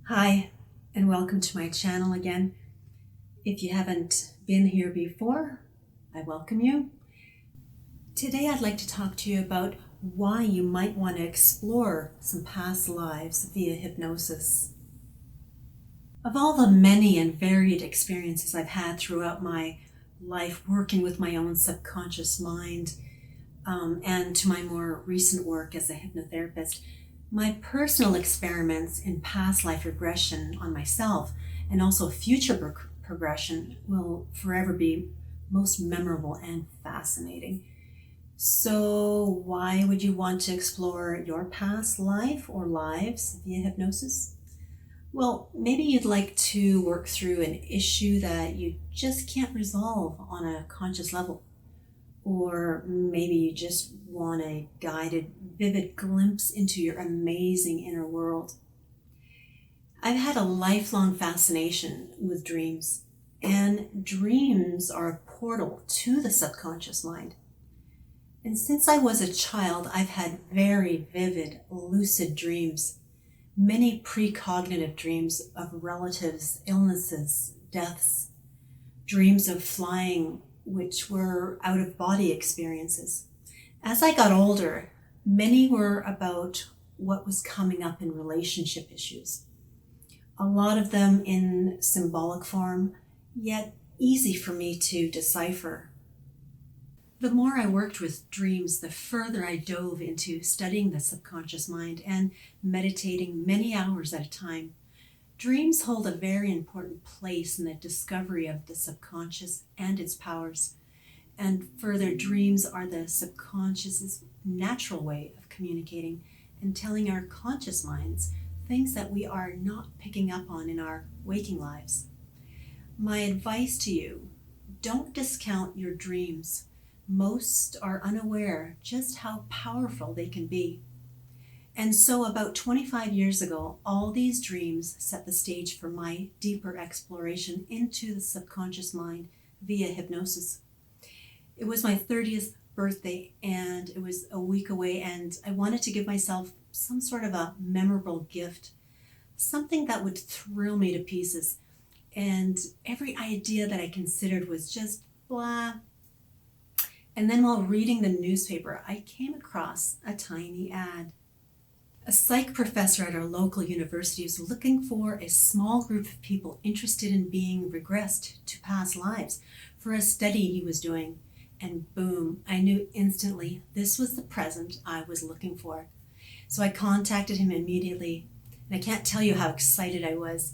Hi, and welcome to my channel again. If you haven't been here before, I welcome you. Today I'd like to talk to you about why you might want to explore some past lives via hypnosis. Of all the many and varied experiences I've had throughout my life working with my own subconscious mind, and to my more recent work as a hypnotherapist, my personal experiments in past life regression on myself and also future progression will forever be most memorable and fascinating. So, why would you want to explore your past life or lives via hypnosis? Well, maybe you'd like to work through an issue that you just can't resolve on a conscious level. Or maybe you just want a guided, vivid glimpse into your amazing inner world. I've had a lifelong fascination with dreams, and dreams are a portal to the subconscious mind. And since I was a child, I've had very vivid, lucid dreams, many precognitive dreams of relatives, illnesses, deaths, dreams of flying, which were out of body experiences. As I got older, many were about what was coming up in relationship issues. A lot of them in symbolic form, yet easy for me to decipher. The more I worked with dreams, the further I dove into studying the subconscious mind and meditating many hours at a time. Dreams hold a very important place in the discovery of the subconscious and its powers. And further, dreams are the subconscious's natural way of communicating and telling our conscious minds things that we are not picking up on in our waking lives. My advice to you, don't discount your dreams. Most are unaware just how powerful they can be. And so about 25 years ago, all these dreams set the stage for my deeper exploration into the subconscious mind via hypnosis. It was my 30th birthday and it was a week away, and I wanted to give myself some sort of a memorable gift, something that would thrill me to pieces. And every idea that I considered was just blah. And then while reading the newspaper, I came across a tiny ad. A psych professor at our local university was looking for a small group of people interested in being regressed to past lives for a study he was doing. And boom, I knew instantly this was the present I was looking for. So I contacted him immediately, and I can't tell you how excited I was.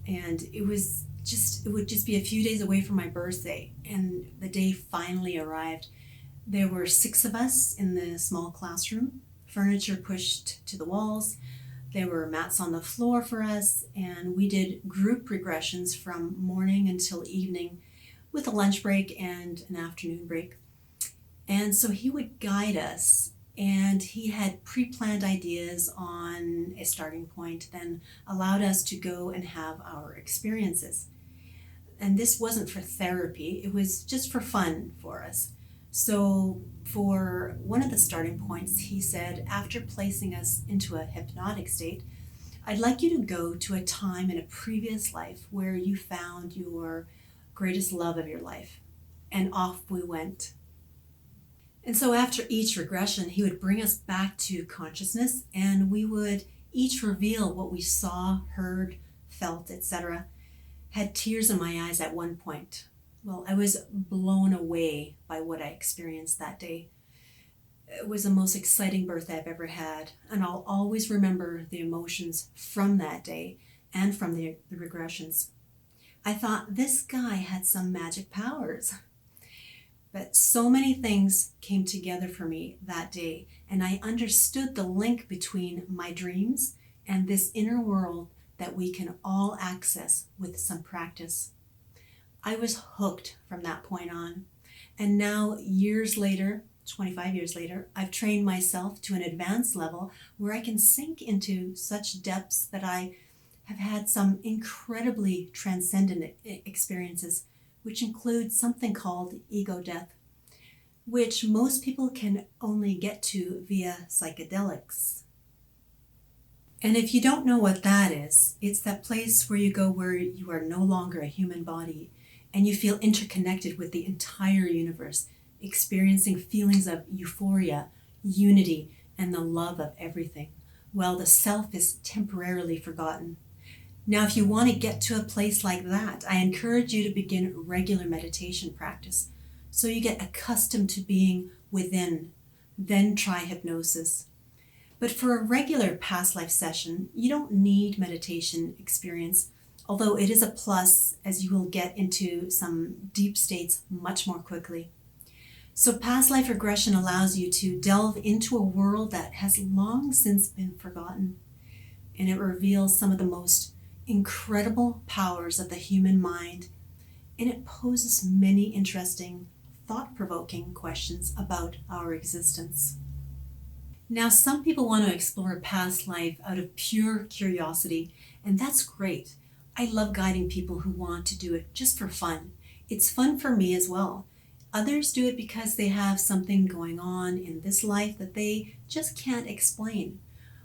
And it would just be a few days away from my birthday, and the day finally arrived. There were 6 of us in the small classroom, furniture pushed to the walls. There were mats on the floor for us, and we did group regressions from morning until evening with a lunch break and an afternoon break. And so he would guide us, and he had pre-planned ideas on a starting point, then allowed us to go and have our experiences. And this wasn't for therapy, it was just for fun for us. So for one of the starting points, he said, after placing us into a hypnotic state, I'd like you to go to a time in a previous life where you found your greatest love of your life. And off we went. And so after each regression, he would bring us back to consciousness, and we would each reveal what we saw, heard, felt, etc. Had tears in my eyes at one point. Well, I was blown away by what I experienced that day. It was the most exciting birthday I've ever had, and I'll always remember the emotions from that day and from the regressions. I thought this guy had some magic powers. But so many things came together for me that day, and I understood the link between my dreams and this inner world that we can all access with some practice. I was hooked from that point on. And now, years later, 25 years later, I've trained myself to an advanced level where I can sink into such depths that I have had some incredibly transcendent experiences, which include something called ego death, which most people can only get to via psychedelics. And if you don't know what that is, it's that place where you go where you are no longer a human body and you feel interconnected with the entire universe, experiencing feelings of euphoria, unity, and the love of everything, while the self is temporarily forgotten. Now, if you want to get to a place like that, I encourage you to begin regular meditation practice so you get accustomed to being within. Then try hypnosis. But for a regular past life session, you don't need meditation experience, although it is a plus as you will get into some deep states much more quickly. So past life regression allows you to delve into a world that has long since been forgotten, and it reveals some of the most incredible powers of the human mind, and it poses many interesting, thought-provoking questions about our existence. Now, some people want to explore a past life out of pure curiosity, and that's great. I love guiding people who want to do it just for fun. It's fun for me as well. Others do it because they have something going on in this life that they just can't explain.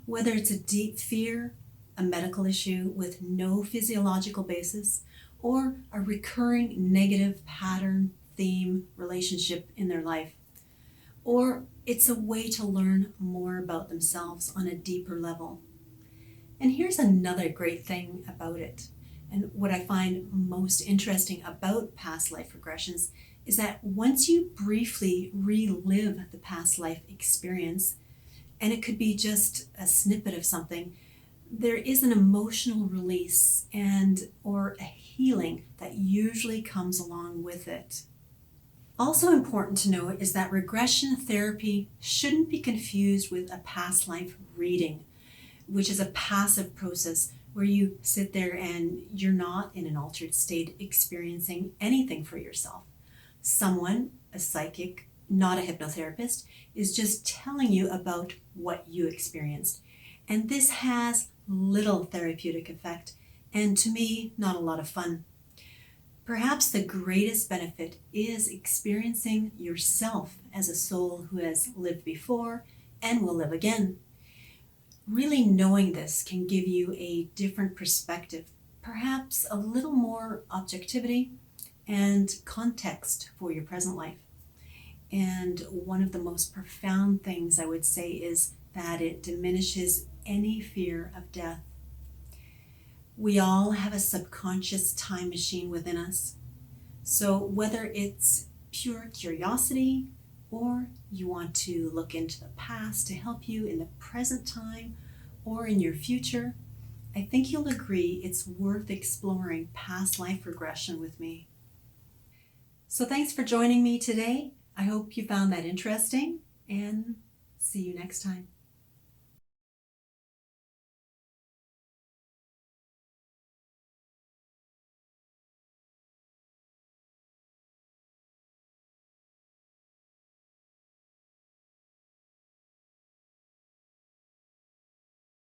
Whether it's a deep fear, a medical issue with no physiological basis, or a recurring negative pattern, theme, relationship in their life. Or it's a way to learn more about themselves on a deeper level. And here's another great thing about it, and what I find most interesting about past life regressions is that once you briefly relive the past life experience, and it could be just a snippet of something, there is an emotional release and or a healing that usually comes along with it. Also important to note is that regression therapy shouldn't be confused with a past life reading, which is a passive process where you sit there and you're not in an altered state experiencing anything for yourself. Someone, a psychic, not a hypnotherapist, is just telling you about what you experienced. And this has little therapeutic effect, and to me, not a lot of fun. Perhaps the greatest benefit is experiencing yourself as a soul who has lived before and will live again. Really knowing this can give you a different perspective, perhaps a little more objectivity and context for your present life. And one of the most profound things I would say is that it diminishes any fear of death. We all have a subconscious time machine within us. So whether it's pure curiosity or you want to look into the past to help you in the present time or in your future, I think you'll agree it's worth exploring past life regression with me. So thanks for joining me today. I hope you found that interesting, and see you next time.